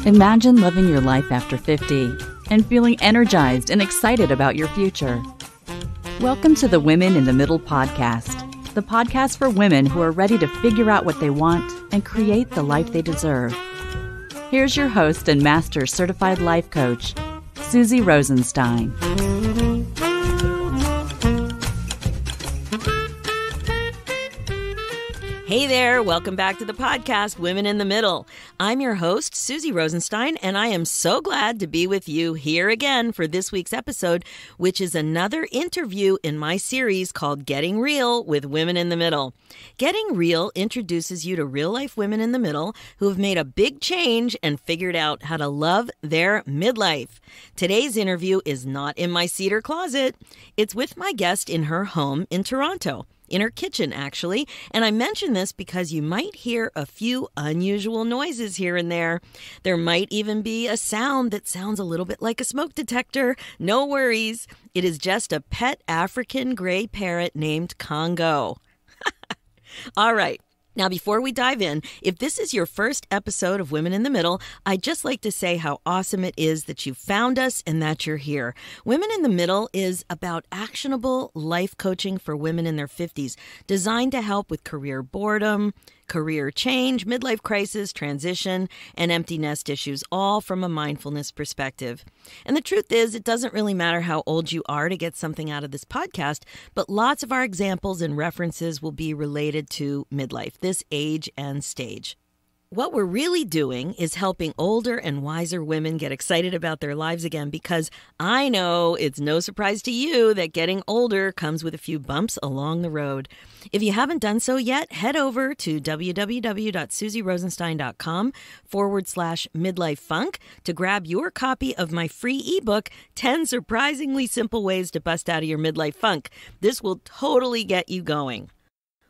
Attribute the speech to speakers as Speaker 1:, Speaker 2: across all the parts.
Speaker 1: Imagine living your life after 50 and feeling energized and excited about your future. Welcome to the Women in the Middle podcast, the podcast for women who are ready to figure out what they want and create the life they deserve. Here's your host and master certified life coach, Susie Rosenstein.
Speaker 2: Hey there, welcome back to the podcast, Women in the Middle. I'm your host, Susie Rosenstein, and I am so glad to be with you here again for this week's episode, which is another interview in my series called Getting Real with Women in the Middle. Getting Real introduces you to real-life women in the middle who have made a big change and figured out how to love their midlife. Today's interview is not in my cedar closet. It's with my guest in her home in Toronto. In her kitchen, actually. And I mention this because you might hear a few unusual noises here and there. There might even be a sound that sounds a little bit like a smoke detector. No worries. It is just a pet African gray parrot named Congo. All right. Now, before we dive in, if this is your first episode of Women in the Middle, I'd just like to say how awesome it is that you found us and that you're here. Women in the Middle is about actionable life coaching for women in their 50s, designed to help with career boredom, career change, midlife crisis, transition, and empty nest issues, all from a mindfulness perspective. And the truth is, it doesn't really matter how old you are to get something out of this podcast, but lots of our examples and references will be related to midlife, this age and stage. What we're really doing is helping older and wiser women get excited about their lives again, because I know it's no surprise to you that getting older comes with a few bumps along the road. If you haven't done so yet, head over to www.susierosenstein.com/midlifefunk to grab your copy of my free ebook, 10 Surprisingly Simple Ways to Bust Out of Your Midlife Funk. This will totally get you going.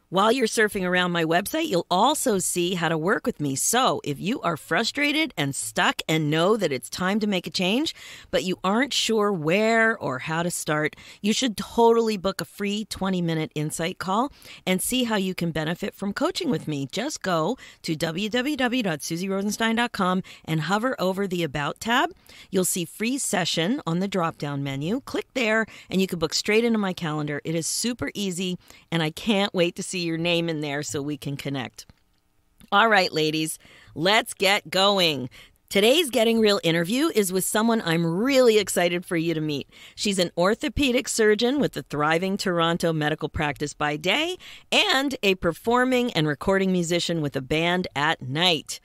Speaker 2: While you're surfing around my website, you'll also see how to work with me. So if you are frustrated and stuck and know that it's time to make a change, but you aren't sure where or how to start, you should totally book a free 20-minute insight call and see how you can benefit from coaching with me. Just go to www.susierosenstein.com and hover over the About tab. You'll see free session on the drop-down menu. Click there and you can book straight into my calendar. It is super easy, and I can't wait to see your name in there so we can connect. All right, ladies, let's get going. Today's Getting Real interview is with someone I'm really excited for you to meet. She's an orthopedic surgeon with a thriving Toronto medical practice by day and a performing and recording musician with a band at night.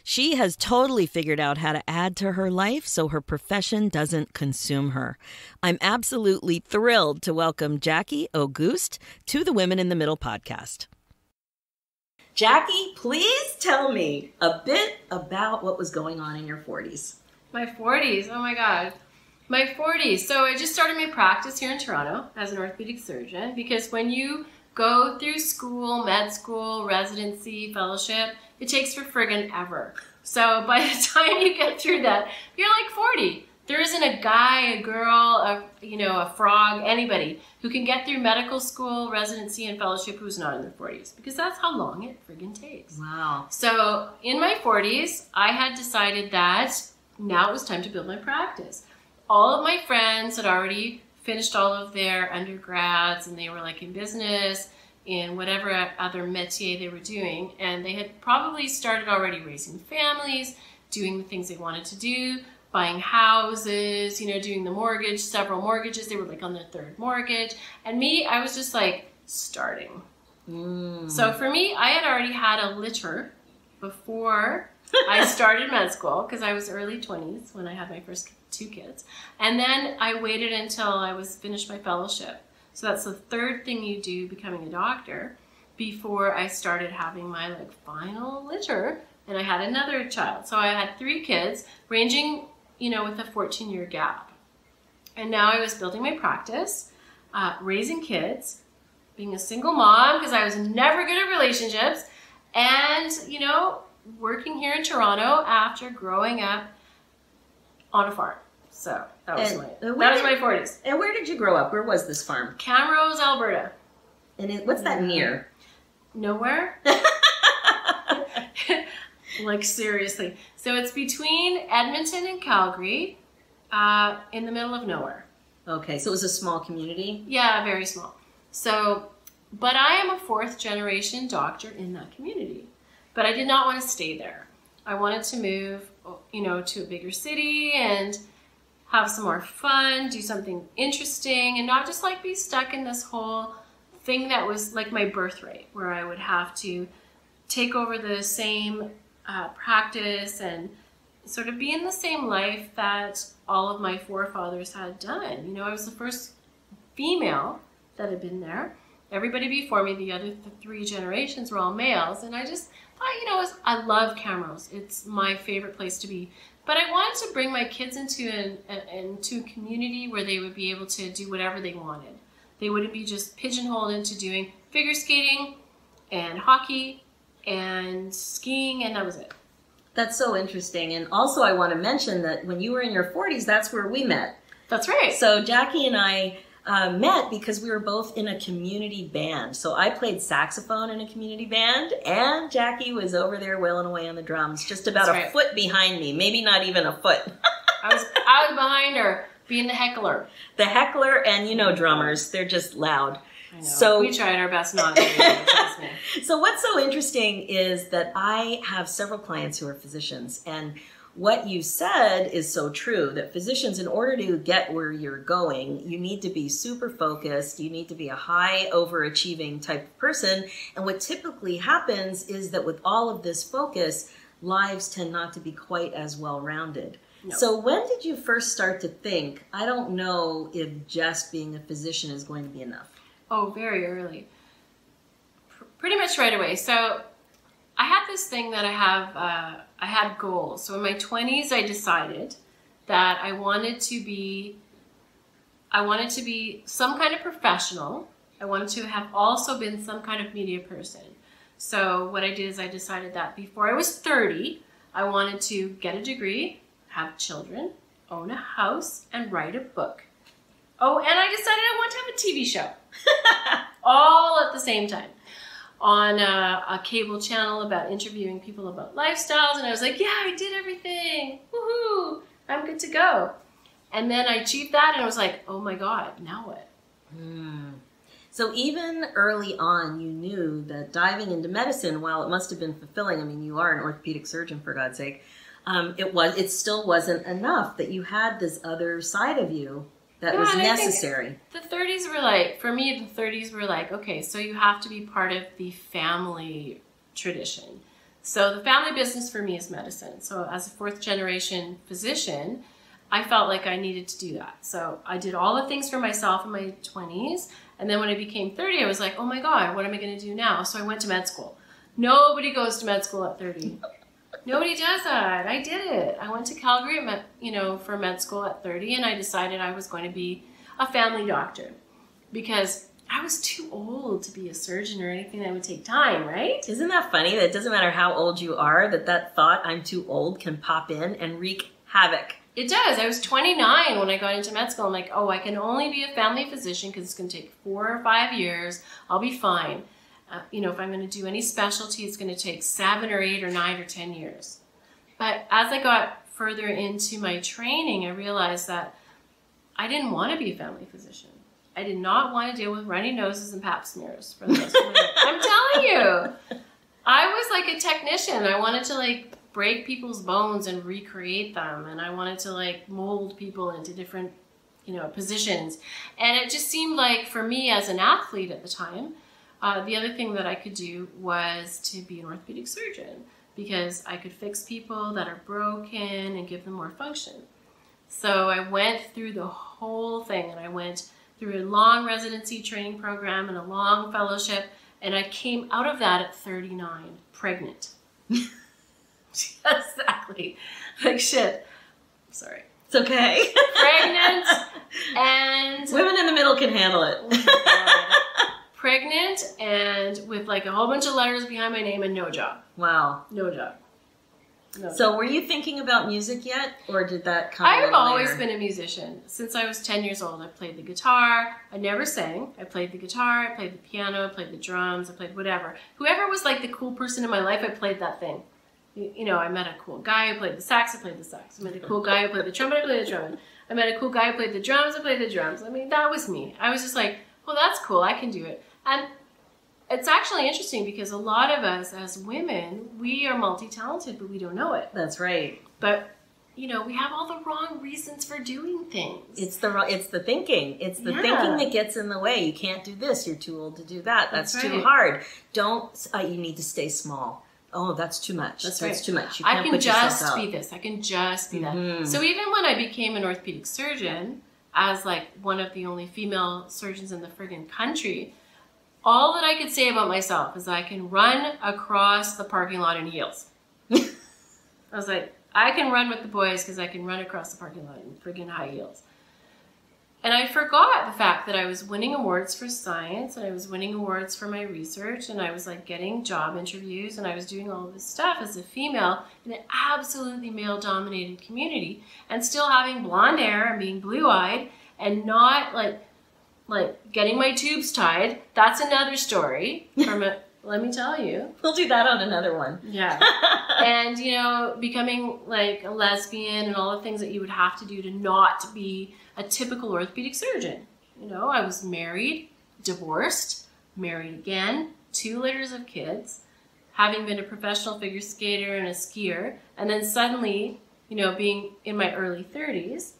Speaker 2: She has totally figured out how to add to her life so her profession doesn't consume her. I'm absolutely thrilled to welcome Jackie Auguste to the Women in the Middle podcast. Jackie, please tell me a bit about what was going on in your 40s.
Speaker 3: My 40s? Oh my God. My 40s. So I just started my practice here in Toronto as an orthopedic surgeon, because when you go through school, med school, residency, fellowship, it takes for friggin' ever. So by the time you get through that, you're like 40. There isn't a guy, a girl, a frog, anybody who can get through medical school, residency, and fellowship who's not in their 40s, because that's how long it friggin' takes.
Speaker 2: Wow.
Speaker 3: So in my 40s, I had decided that now it was time to build my practice. All of my friends had already finished all of their undergrads, and they were like in business, in whatever other métier they were doing, and they had probably started already raising families, doing the things they wanted to do, buying houses, doing the mortgage, several mortgages. They were like on their third mortgage. And me, I was just like starting. So for me, I had already had a litter before I started med school, because I was early 20s when I had my first 2 kids. And then I waited until I was finished my fellowship. So that's the third thing you do becoming a doctor, before I started having my final litter, and I had another child. So I had 3 kids ranging, with a 14-year gap. And now I was building my practice, raising kids, being a single mom, because I was never good at relationships, and, working here in Toronto after growing up on a farm. So that was my 40s.
Speaker 2: And where did you grow up? Where was this farm?
Speaker 3: Camrose, Alberta.
Speaker 2: And what's that near?
Speaker 3: Nowhere. Like, seriously. So it's between Edmonton and Calgary, in the middle of nowhere.
Speaker 2: Okay, so it was a small community?
Speaker 3: Yeah, very small. So, but I am a 4th generation doctor in that community. But I did not want to stay there. I wanted to move, to a bigger city and have some more fun, do something interesting, and not just like be stuck in this whole thing that was like my birthright, where I would have to take over the same practice and sort of be in the same life that all of my forefathers had done. I was the first female that had been there. Everybody before me, the other 3 generations were all males, and I just thought, I love Camrose. It's my favorite place to be. But I wanted to bring my kids into a community where they would be able to do whatever they wanted. They wouldn't be just pigeonholed into doing figure skating and hockey and skiing, and that was it.
Speaker 2: That's so interesting. And also I want to mention that when you were in your 40s, that's where we met.
Speaker 3: That's right.
Speaker 2: So Jackie and I met because we were both in a community band. So I played saxophone in a community band, and Jackie was over there wailing away on the drums, just about a foot behind me, maybe not even a foot.
Speaker 3: I was behind her, being the heckler.
Speaker 2: The heckler, and drummers, they're just loud.
Speaker 3: I know. So we tried our best not to. Trust me.
Speaker 2: So what's so interesting is that I have several clients who are physicians, and what you said is so true, that physicians, in order to get where you're going, you need to be super focused. You need to be a high overachieving type of person. And what typically happens is that with all of this focus, lives tend not to be quite as well-rounded. No. So when did you first start to think, I don't know if just being a physician is going to be enough?
Speaker 3: Oh, very early. Pretty much right away. So I had this thing that I had goals. So in my 20s, I decided that I wanted to be some kind of professional. I wanted to have also been some kind of media person. So what I did is I decided that before I was 30, I wanted to get a degree, have children, own a house, and write a book. Oh, and I decided I want to have a TV show. All at the same time. On a cable channel about interviewing people about lifestyles, and I was like, yeah, I did everything. Woohoo! I'm good to go. And then I achieved that, and I was like, oh my God, now what?
Speaker 2: So even early on, you knew that diving into medicine, while it must have been fulfilling, I mean, you are an orthopedic surgeon, for God's sake, it still wasn't enough, that you had this other side of you that was necessary. The 30s
Speaker 3: were like, okay, so you have to be part of the family tradition. So the family business for me is medicine. So as a 4th generation physician, I felt like I needed to do that. So I did all the things for myself in my 20s. And then when I became 30, I was like, oh my God, what am I going to do now? So I went to med school. Nobody goes to med school at 30. Nobody does that. I did it. I went to Calgary, for med school at 30, and I decided I was going to be a family doctor because I was too old to be a surgeon or anything that would take time, right?
Speaker 2: Isn't that funny that it doesn't matter how old you are, that thought, I'm too old, can pop in and wreak havoc?
Speaker 3: It does. I was 29 when I got into med school. I'm like, oh, I can only be a family physician because it's going to take 4 or 5 years. I'll be fine. If I'm going to do any specialty, it's going to take 7 or 8 or 9 or 10 years. But as I got further into my training, I realized that I didn't want to be a family physician. I did not want to deal with runny noses and pap smears for the rest of my life. I'm telling you. I was like a technician. I wanted to break people's bones and recreate them. And I wanted to mold people into different, positions. And it just seemed like for me as an athlete at the time, the other thing that I could do was to be an orthopedic surgeon because I could fix people that are broken and give them more function. So I went through the whole thing, and I went through a long residency training program and a long fellowship, and I came out of that at 39, pregnant. Exactly. Like shit. Sorry.
Speaker 2: It's okay.
Speaker 3: Pregnant and...
Speaker 2: Women in the middle can handle it.
Speaker 3: Oh my God. Pregnant and with a whole bunch of letters behind my name and no job.
Speaker 2: Wow.
Speaker 3: No job. No
Speaker 2: so
Speaker 3: job.
Speaker 2: were you thinking about music yet, or did that come
Speaker 3: I've always
Speaker 2: later?
Speaker 3: been a musician. Since I was 10 years old, I played the guitar. I never sang. I played the guitar, I played the piano, I played the drums, I played whatever. Whoever was the cool person in my life, I played that thing. I met a cool guy who played the sax, I played the sax. I met a cool guy who played the trumpet, I played the trumpet. I met a cool guy who played the drums, I played the drums. I mean, that was me. I was just like, well, that's cool, I can do it. And it's actually interesting because a lot of us as women, we are multi-talented, but we don't know it.
Speaker 2: That's right.
Speaker 3: But, we have all the wrong reasons for doing things.
Speaker 2: It's the thinking. It's the thinking that gets in the way. You can't do this. You're too old to do that. That's too hard. Don't, you need to stay small. Oh, that's too much. That's too much. You can't
Speaker 3: I can
Speaker 2: put
Speaker 3: just be this. I can just be
Speaker 2: Mm-hmm.
Speaker 3: that. So even when I became an orthopedic surgeon, as like one of the only female surgeons in the friggin' country, all that I could say about myself is I can run across the parking lot in heels. I was like, I can run with the boys because I can run across the parking lot in friggin' high heels. And I forgot the fact that I was winning awards for science, and I was winning awards for my research, and I was like getting job interviews, and I was doing all this stuff as a female in an absolutely male-dominated community, and still having blonde hair and being blue-eyed and not like getting my tubes tied. That's another story from a, let me tell you.
Speaker 2: We'll do that on another one.
Speaker 3: Yeah. And, becoming like a lesbian and all the things that you would have to do to not be a typical orthopedic surgeon. I was married, divorced, married again, 2 litters of kids, having been a professional figure skater and a skier, and then suddenly, being in my early 30s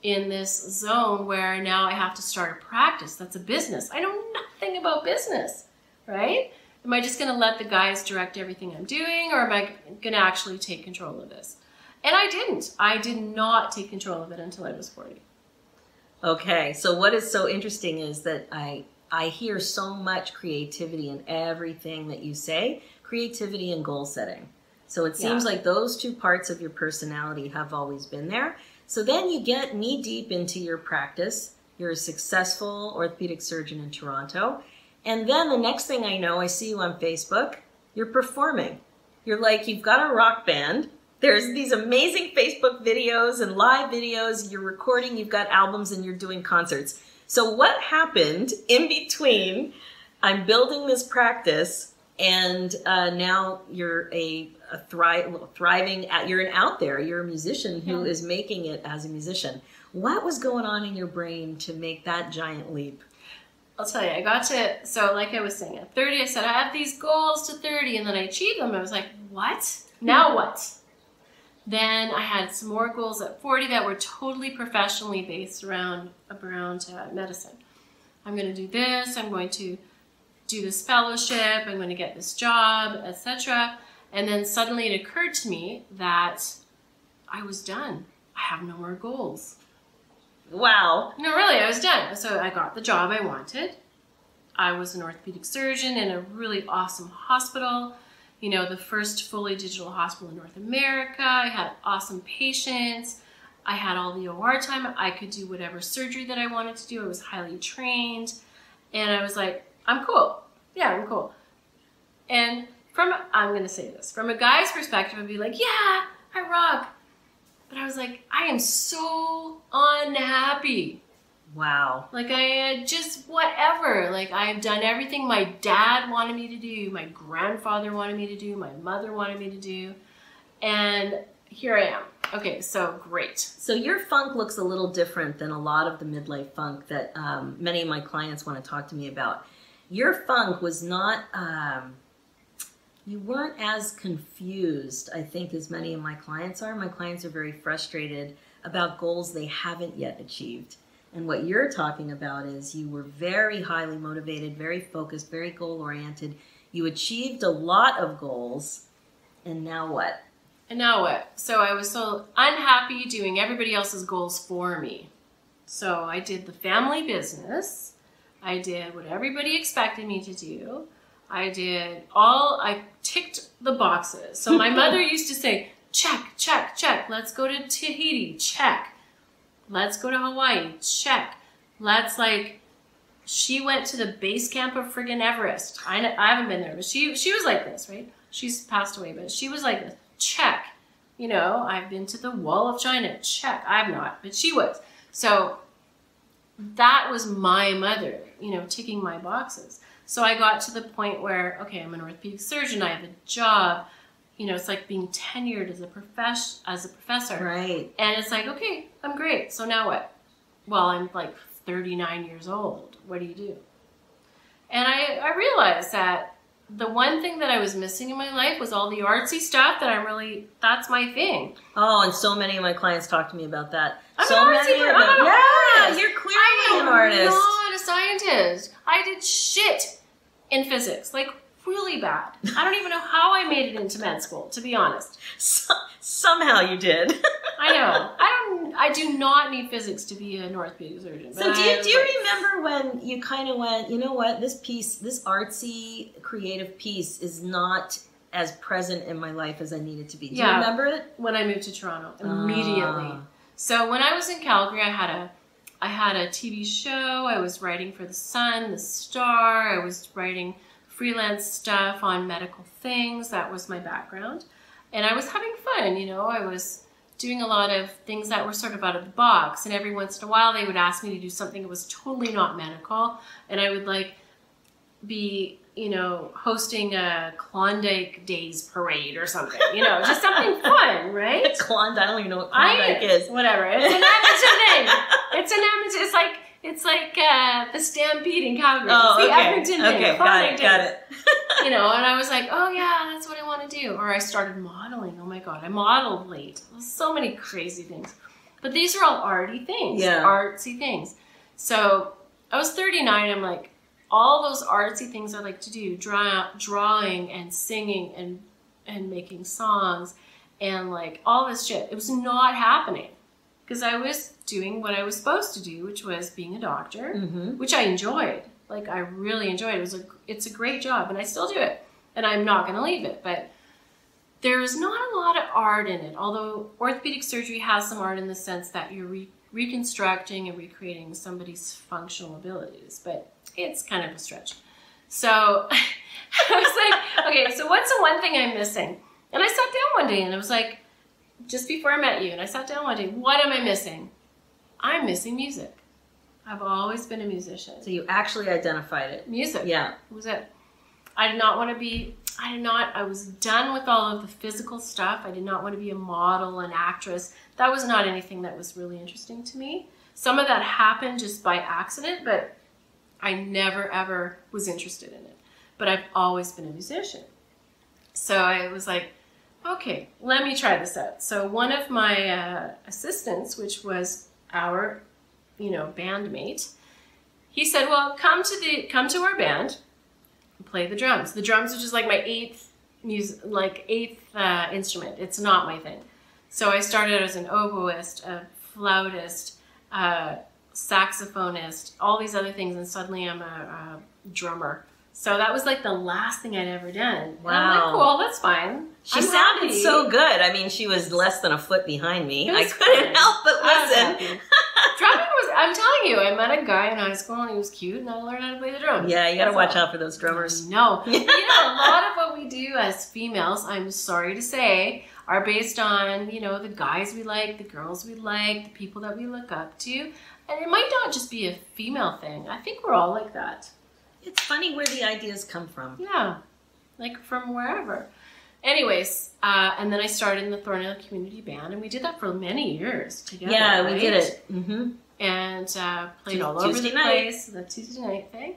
Speaker 3: in this zone where now I have to start a practice. That's a business. I know nothing about business, right? Am I just going to let the guys direct everything I'm doing, or am I going to actually take control of this? And I didn't. I did not take control of it until I was 40.
Speaker 2: Okay, so what is so interesting is that I hear so much creativity in everything that you say, creativity and goal setting. So it seems like those 2 parts of your personality have always been there. So then you get knee deep into your practice. You're a successful orthopedic surgeon in Toronto. And then the next thing I know, I see you on Facebook, you're performing. You're like, you've got a rock band. There's these amazing Facebook videos and live videos. You're recording, you've got albums, and you're doing concerts. So what happened in between I'm building this practice and now you're thriving, you're an out there, you're a musician who is making it as a musician. What was going on in your brain to make that giant leap?
Speaker 3: I'll tell you, I got to, so like I was saying, at 30, I said, I have these goals to 30, and then I achieved them. I was like, what? Now what? Then I had some more goals at 40 that were totally professionally based around medicine. I'm going to do this, I'm going to do this fellowship, I'm going to get this job, etc. And then suddenly it occurred to me that I was done. I have no more goals.
Speaker 2: Wow.
Speaker 3: No, really, I was done. So I got the job I wanted. I was an orthopedic surgeon in a really awesome hospital. The first fully digital hospital in North America. I had awesome patients. I had all the OR time. I could do whatever surgery that I wanted to do. I was highly trained. And I was like, I'm cool. Yeah, I'm cool. And I'm going to say this, from a guy's perspective, I'd be like, yeah, I rock. But I was like, I am so unhappy.
Speaker 2: Wow.
Speaker 3: Like I just whatever. Like I've done everything my dad wanted me to do, my grandfather wanted me to do, my mother wanted me to do. And here I am. Okay, so great.
Speaker 2: So your funk looks a little different than a lot of the midlife funk that many of my clients want to talk to me about. Your funk was not, you weren't as confused, I think, as many of my clients are. My clients are very frustrated about goals they haven't yet achieved. And what you're talking about is you were very highly motivated, very focused, very goal-oriented. You achieved a lot of goals, and now what?
Speaker 3: And now what? So I was so unhappy doing everybody else's goals for me. So I did the family business. I did what everybody expected me to do. I ticked the boxes. So my mother used to say, check, check, check. Let's go to Tahiti. Check. Let's go to Hawaii. Check. She went to the base camp of friggin' Everest. I haven't been there, but she was like this, right? She's passed away, but she was like this. Check. I've been to the Wall of China. Check. I've not, but she was. So that was my mother, ticking my boxes. So I got to the point where, okay, I'm an orthopedic surgeon. I have a job. it's like being tenured as a professor.
Speaker 2: Right.
Speaker 3: And it's like, okay, I'm great. So now what? Well, I'm like 39 years old. What do you do? And I realized that the one thing that I was missing in my life was all the artsy stuff that's my thing.
Speaker 2: Oh, and so many of my clients talk to me about that.
Speaker 3: I'm
Speaker 2: so
Speaker 3: an artsy
Speaker 2: many of them. Yeah, you're clearly an artist.
Speaker 3: I'm not a scientist. I did shit in physics, like really bad. I don't even know how I made it into med school, to be honest.
Speaker 2: Somehow you did.
Speaker 3: I know. I do not need physics to be an orthopedic surgeon.
Speaker 2: So do you remember when you kind of went, you know what, this artsy, creative piece is not as present in my life as I need it to be? Do you remember it?
Speaker 3: When I moved to Toronto, immediately. So when I was in Calgary, I had a TV show. I was writing for The Sun, The Star. I was writing freelance stuff on medical things. That was my background. And I was having fun, I was doing a lot of things that were sort of out of the box. And every once in a while, they would ask me to do something that was totally not medical. And I would be, hosting a Klondike Days parade or something, just something fun, right?
Speaker 2: Klondike, I don't even know what Klondike is.
Speaker 3: Whatever. It's an Edmonton thing. It's an Edmonton, it's like the Stampede in Calgary.
Speaker 2: Oh,
Speaker 3: it's the
Speaker 2: okay.
Speaker 3: Edmonton thing.
Speaker 2: Okay, got it.
Speaker 3: And I was like, oh yeah, that's what I want to do. Or I started modeling. Oh my God, I modeled late. So many crazy things. But these are all arty things, artsy things. So I was 39. I'm like, all those artsy things I like to do, drawing and singing and making songs and like all this shit. It was not happening because I was doing what I was supposed to do, which was being a doctor, which I enjoyed. Like I really enjoyed it. It's a great job and I still do it and I'm not going to leave it. But there's not a lot of art in it, although orthopedic surgery has some art in the sense that you're reconstructing and recreating somebody's functional abilities, but it's kind of a stretch. So I was like, okay, so what's the one thing I'm missing? And I sat down one day and I was like, just before I met you, and I sat down one day, what am I missing? I'm missing music. I've always been a musician.
Speaker 2: So you actually identified it.
Speaker 3: Music.
Speaker 2: Yeah.
Speaker 3: Was it? I did not want to be, I was done with all of the physical stuff. I did not want to be a model, an actress. That was not anything that was really interesting to me. Some of that happened just by accident, but I never ever was interested in it. But I've always been a musician. So I was like, okay, let me try this out. So one of my assistants, which was our, bandmate, he said, well, come to our band and play the drums. The drums are just like my eighth instrument. It's not my thing. So I started as an oboist, a flautist, saxophonist, all these other things, and suddenly I'm a drummer. So that was like the last thing I'd ever done.
Speaker 2: Wow.
Speaker 3: And I'm like, cool, that's fine.
Speaker 2: She sounded so good. I mean, she was less than a foot behind me. I couldn't help but listen.
Speaker 3: Drumming was, I'm telling you, I met a guy in high school and he was cute and I learned how to play the drums.
Speaker 2: Yeah, you got to watch out for those drummers.
Speaker 3: No. A lot of what we do as females, I'm sorry to say, are based on, the guys we like, the girls we like, the people that we look up to. And it might not just be a female thing. I think we're all like that.
Speaker 2: It's funny where the ideas come from.
Speaker 3: Yeah, like from wherever. Anyways, and then I started in the Thornhill Community Band, and we did that for many years together.
Speaker 2: Yeah,
Speaker 3: right?
Speaker 2: we did it. Mm-hmm.
Speaker 3: And played all over the place, the Tuesday night thing.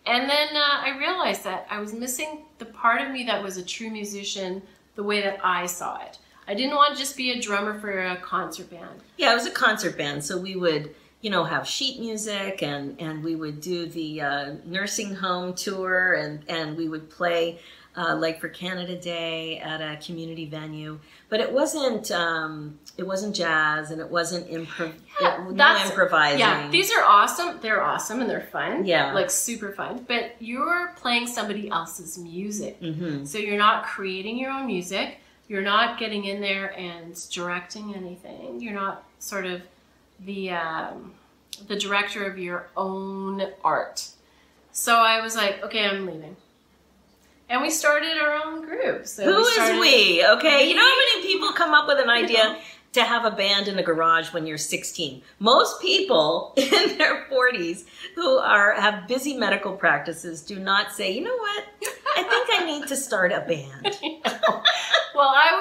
Speaker 3: And then I realized that I was missing the part of me that was a true musician the way that I saw it. I didn't want to just be a drummer for a concert band.
Speaker 2: Yeah, it was a concert band, so we would, have sheet music and we would do the nursing home tour and we would play like for Canada Day at a community venue. But it wasn't jazz and it wasn't improvising.
Speaker 3: Yeah, these are awesome. They're awesome and they're fun.
Speaker 2: Yeah.
Speaker 3: Like super fun. But you're playing somebody else's music.
Speaker 2: Mm-hmm.
Speaker 3: So you're not creating your own music. You're not getting in there and directing anything. You're not sort of the director of your own art. So I was like, okay, I'm leaving. And we started our own group. So
Speaker 2: Who is we? Okay, you know how many people come up with an idea to have a band in a garage when you're 16? Most people in their 40s who have busy medical practices do not say, you know what? I think I need to start a band.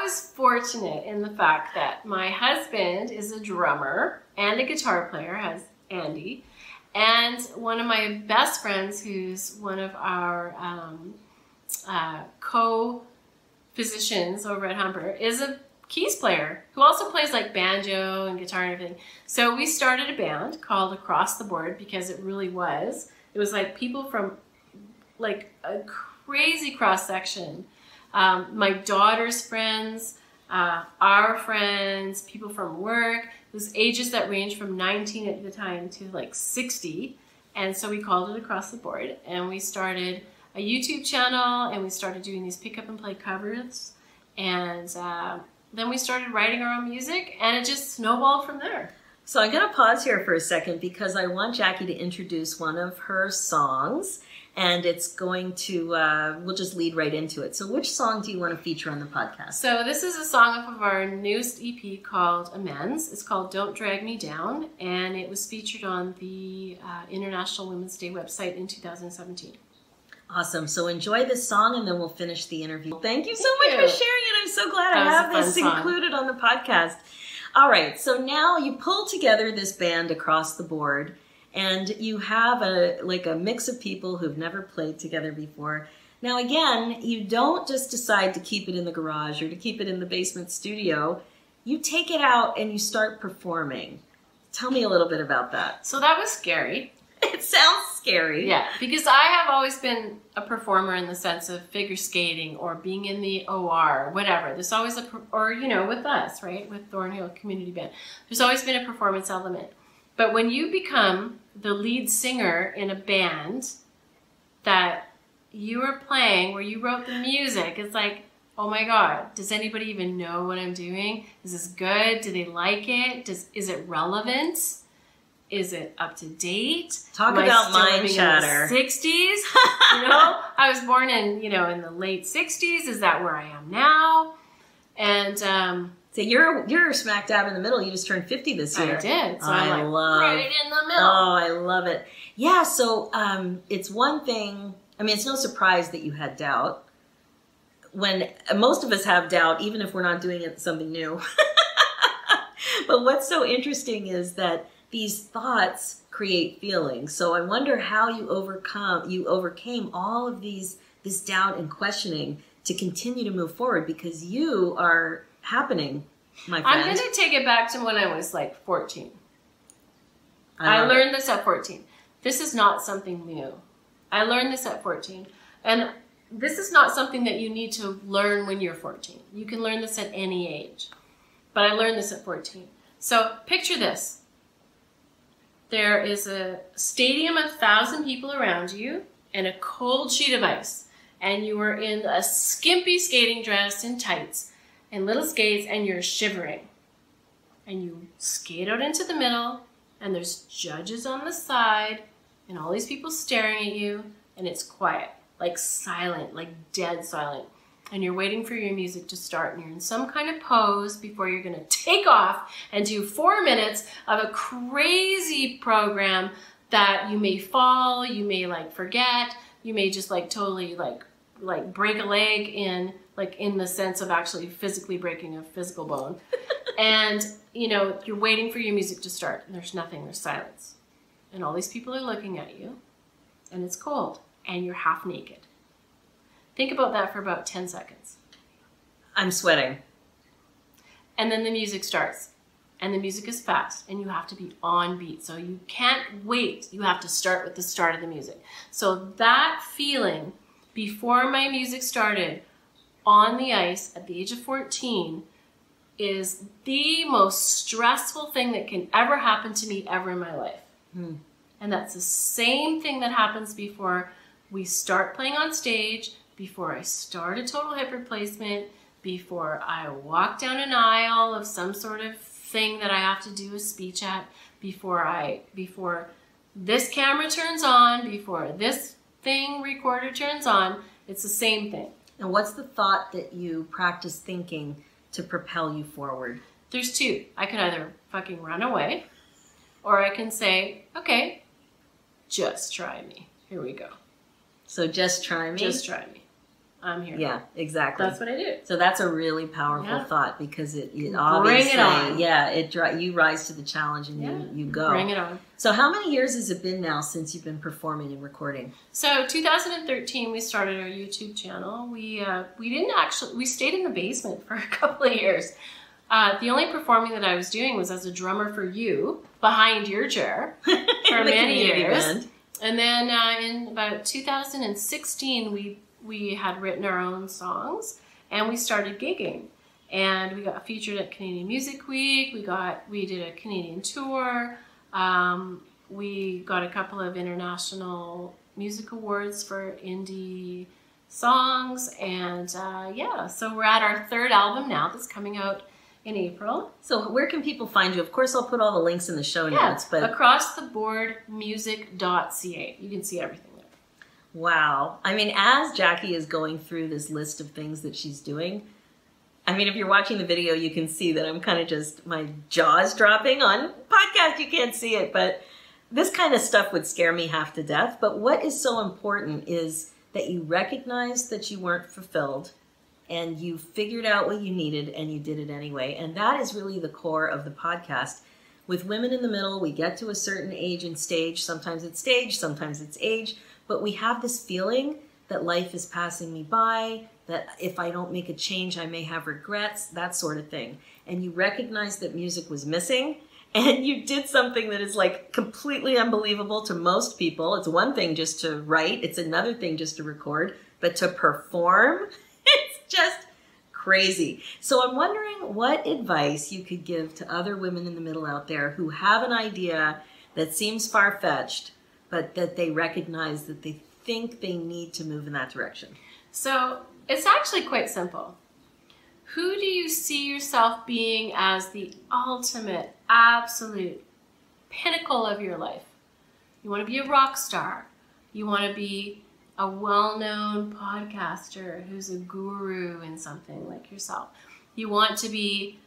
Speaker 3: was fortunate in the fact that my husband is a drummer and a guitar player, has Andy, and one of my best friends, who's one of our co-physicians over at Humber, is a keys player who also plays like banjo and guitar and everything. So we started a band called Across the Board because it really was. It was like people from like a crazy cross section. My daughter's friends, our friends, people from work. It was ages that ranged from 19 at the time to like 60. And so we called it Across the Board. And we started a YouTube channel, and we started doing these pick up and play covers. And then we started writing our own music, and it just snowballed from there.
Speaker 2: So I'm going to pause here for a second because I want Jackie to introduce one of her songs, and it's going to, we'll just lead right into it. So which song do you want to feature on the podcast?
Speaker 3: So this is a song off of our newest EP called Amends. It's called Don't Drag Me Down, and it was featured on the International Women's Day website in 2017.
Speaker 2: Awesome. So enjoy this song, and then we'll finish the interview. Thank you so much for sharing it. I'm so glad I have this included on the podcast. All right. So now you pull together this band Across the Board, and you have a mix of people who've never played together before. Now, again, you don't just decide to keep it in the garage or to keep it in the basement studio. You take it out and you start performing. Tell me a little bit about that.
Speaker 3: So that was scary.
Speaker 2: It sounds scary.
Speaker 3: Yeah, because I have always been a performer in the sense of figure skating or being in the OR, whatever. There's always or with us, right, with Thornhill Community Band, there's always been a performance element. But when you become the lead singer in a band that you are playing, where you wrote the music, it's like, oh my God, does anybody even know what I'm doing? Is this good? Do they like it? Is it relevant? Is it up to date?
Speaker 2: Talk about mind chatter.
Speaker 3: In the 60s? I was born in the late 60s. Is that where I am now? And
Speaker 2: so you're smack dab in the middle. You just turned 50 this year.
Speaker 3: I did. So I'm right in the middle.
Speaker 2: Oh, I love it. Yeah, so it's one thing. I mean, it's no surprise that you had doubt. When most of us have doubt, even if we're not doing something new. But what's so interesting is that these thoughts create feelings. So I wonder how you overcame all of this doubt and questioning to continue to move forward, because you are happening, my friend.
Speaker 3: I'm going to take it back to when I was like 14. I learned this at 14. This is not something new. I learned this at 14. And this is not something that you need to learn when you're 14. You can learn this at any age. But I learned this at 14. So picture this. There is a stadium of 1,000 people around you and a cold sheet of ice. And you are in a skimpy skating dress and tights and little skates, and you're shivering. And you skate out into the middle, and there's judges on the side and all these people staring at you, and it's quiet, like silent, like dead silent. And you're waiting for your music to start, and you're in some kind of pose before you're going to take off and do 4 minutes of a crazy program that you may fall, you may forget, you may just totally break a leg in the sense of actually physically breaking a physical bone. And you're waiting for your music to start, and there's nothing, there's silence. And all these people are looking at you, and it's cold, and you're half naked. Think about that for about 10 seconds.
Speaker 2: I'm sweating.
Speaker 3: And then the music starts. And the music is fast. And you have to be on beat. So you can't wait. You have to start with the start of the music. So that feeling before my music started on the ice at the age of 14 is the most stressful thing that can ever happen to me ever in my life. And that's the same thing that happens before we start playing on stage, before I start a total hip replacement, before I walk down an aisle of some sort of thing that I have to do a speech at, before this camera turns on, before this thing recorder turns on, it's the same thing.
Speaker 2: And what's the thought that you practice thinking to propel you forward?
Speaker 3: There's two. I could either fucking run away, or I can say, okay, just try me. Here we go.
Speaker 2: So just try me?
Speaker 3: Just try me. I'm here.
Speaker 2: Yeah, exactly.
Speaker 3: That's what I do.
Speaker 2: So that's a really powerful thought because it obviously,
Speaker 3: bring it on.
Speaker 2: Yeah, you rise to the challenge and you go.
Speaker 3: Bring it on.
Speaker 2: So how many years has it been now since you've been performing and recording?
Speaker 3: So 2013, we started our YouTube channel. We stayed in the basement for a couple of years. The only performing that I was doing was as a drummer for you behind your chair for many years. Band. And then in about 2016, we had written our own songs and we started gigging. And we got featured at Canadian Music Week. We did a Canadian tour. We got a couple of international music awards for indie songs. And so we're at our third album now that's coming out in April.
Speaker 2: So where can people find you? Of course, I'll put all the links in the show notes. But
Speaker 3: acrosstheboardmusic.ca. You can see everything there.
Speaker 2: Wow. I mean, as Jackie is going through this list of things that she's doing, I mean, if you're watching the video, you can see that I'm kind of just, my jaw's dropping. On podcast, you can't see it, but this kind of stuff would scare me half to death. But what is so important is that you recognize that you weren't fulfilled and you figured out what you needed and you did it anyway. And that is really the core of the podcast. With Women in the Middle, we get to a certain age and stage. Sometimes it's stage, sometimes it's age. But we have this feeling that life is passing me by, that if I don't make a change, I may have regrets, that sort of thing. And you recognize that music was missing, and you did something that is like completely unbelievable to most people. It's one thing just to write, it's another thing just to record, but to perform, it's just crazy. So I'm wondering what advice you could give to other women in the middle out there who have an idea that seems far-fetched, but that they recognize that they think they need to move in that direction.
Speaker 3: So it's actually quite simple. Who do you see yourself being as the ultimate, absolute pinnacle of your life? You want to be a rock star. You want to be a well-known podcaster who's a guru in something like yourself. You want to be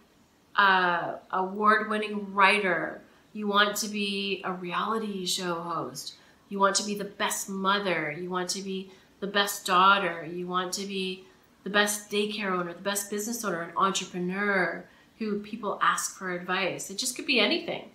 Speaker 3: an award-winning writer. You want to be a reality show host. You want to be the best mother. You want to be the best daughter. You want to be the best daycare owner, the best business owner, an entrepreneur who people ask for advice. It just could be anything.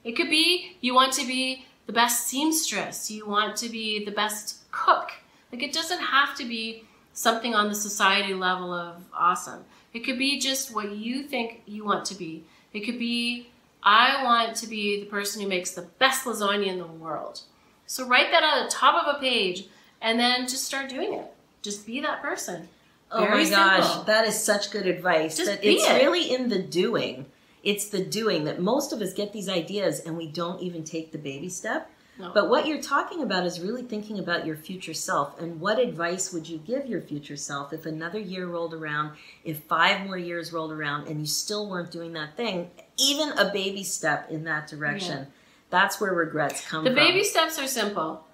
Speaker 3: It could be you want to be the best seamstress. You want to be the best cook. Like, it doesn't have to be something on the society level of awesome. It could be just what you think you want to be. It could be, I want to be the person who makes the best lasagna in the world. So write that on the top of a page and then just start doing it. Just be that person.
Speaker 2: Oh my gosh, that is such good advice.
Speaker 3: Just
Speaker 2: that
Speaker 3: be
Speaker 2: it's
Speaker 3: it.
Speaker 2: really in the doing. It's the doing that most of us get these ideas and we don't even take the baby step.
Speaker 3: No.
Speaker 2: But what you're talking about is really thinking about your future self. And what advice would you give your future self if another year rolled around, if 5 more years rolled around and you still weren't doing that thing, even a baby step in that direction? Yeah. That's where regrets come from.
Speaker 3: The baby steps are simple.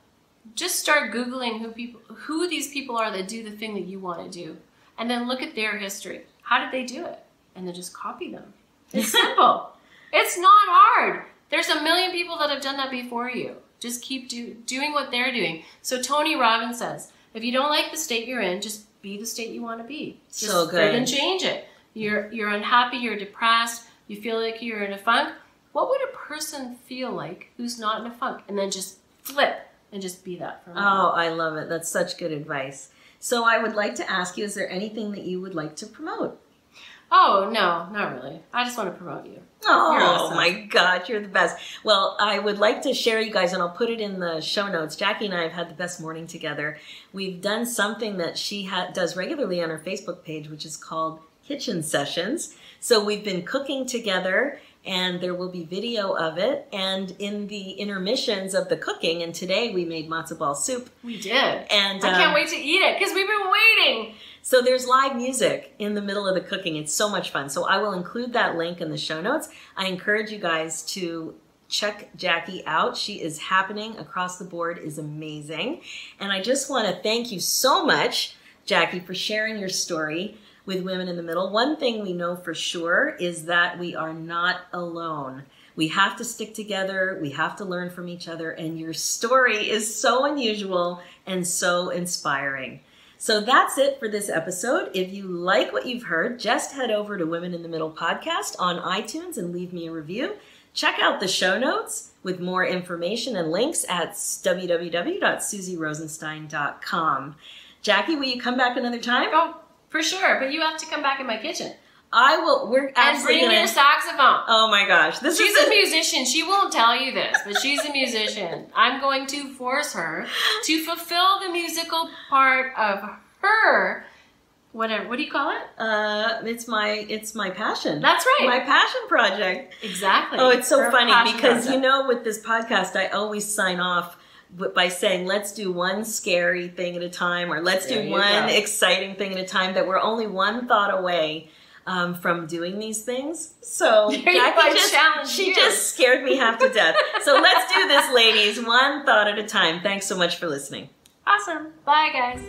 Speaker 3: Just start Googling who these people are that do the thing that you want to do. And then look at their history. How did they do it? And then just copy them. It's simple. It's not hard. There's a million people that have done that before you. Just keep doing what they're doing. So Tony Robbins says, if you don't like the state you're in, just be the state you want to be. Just
Speaker 2: so good.
Speaker 3: And change it. You're unhappy, you're depressed, you feel like you're in a funk. What would a person feel like who's not in a funk? And then just flip and just be that for a moment.
Speaker 2: Oh, I love it. That's such good advice. So I would like to ask you, is there anything that you would like to promote?
Speaker 3: Oh, no, not really. I just want to promote you.
Speaker 2: Oh,
Speaker 3: awesome.
Speaker 2: My God, you're the best. Well, I would like to share you guys, and I'll put it in the show notes. Jackie and I have had the best morning together. We've done something that she does regularly on her Facebook page, which is called Kitchen Sessions. So we've been cooking together, and there will be video of it. And in the intermissions of the cooking, and today we made matzo ball soup.
Speaker 3: We did.
Speaker 2: And
Speaker 3: I can't wait to eat it, because we've been waiting.
Speaker 2: So there's live music in the middle of the cooking. It's so much fun. So I will include that link in the show notes. I encourage you guys to check Jackie out. She is happening across the board, is amazing. And I just want to thank you so much, Jackie, for sharing your story with Women in the Middle. One thing we know for sure is that we are not alone. We have to stick together. We have to learn from each other. And your story is so unusual and so inspiring. So that's it for this episode. If you like what you've heard, just head over to Women in the Middle podcast on iTunes and leave me a review. Check out the show notes with more information and links at www.susierosenstein.com. Jackie, will you come back another time?
Speaker 3: Oh, for sure. But you have to come back in my kitchen.
Speaker 2: I will. We're absolutely
Speaker 3: and bring your saxophone.
Speaker 2: Oh my gosh,
Speaker 3: She's a musician. She won't tell you this, but she's a musician. I'm going to force her to fulfill the musical part of her. Whatever. What do you call it?
Speaker 2: It's my passion.
Speaker 3: That's right.
Speaker 2: My passion project.
Speaker 3: Exactly.
Speaker 2: Oh, it's so
Speaker 3: Her
Speaker 2: funny
Speaker 3: passion
Speaker 2: because
Speaker 3: project.
Speaker 2: with this podcast, I always sign off by saying, let's do one scary thing at a time, or let's do one exciting thing at a time, that we're only one thought away from doing these things. So Jackie just scared me half to death. So let's do this, ladies, one thought at a time. Thanks so much for listening.
Speaker 3: Awesome. Bye, guys.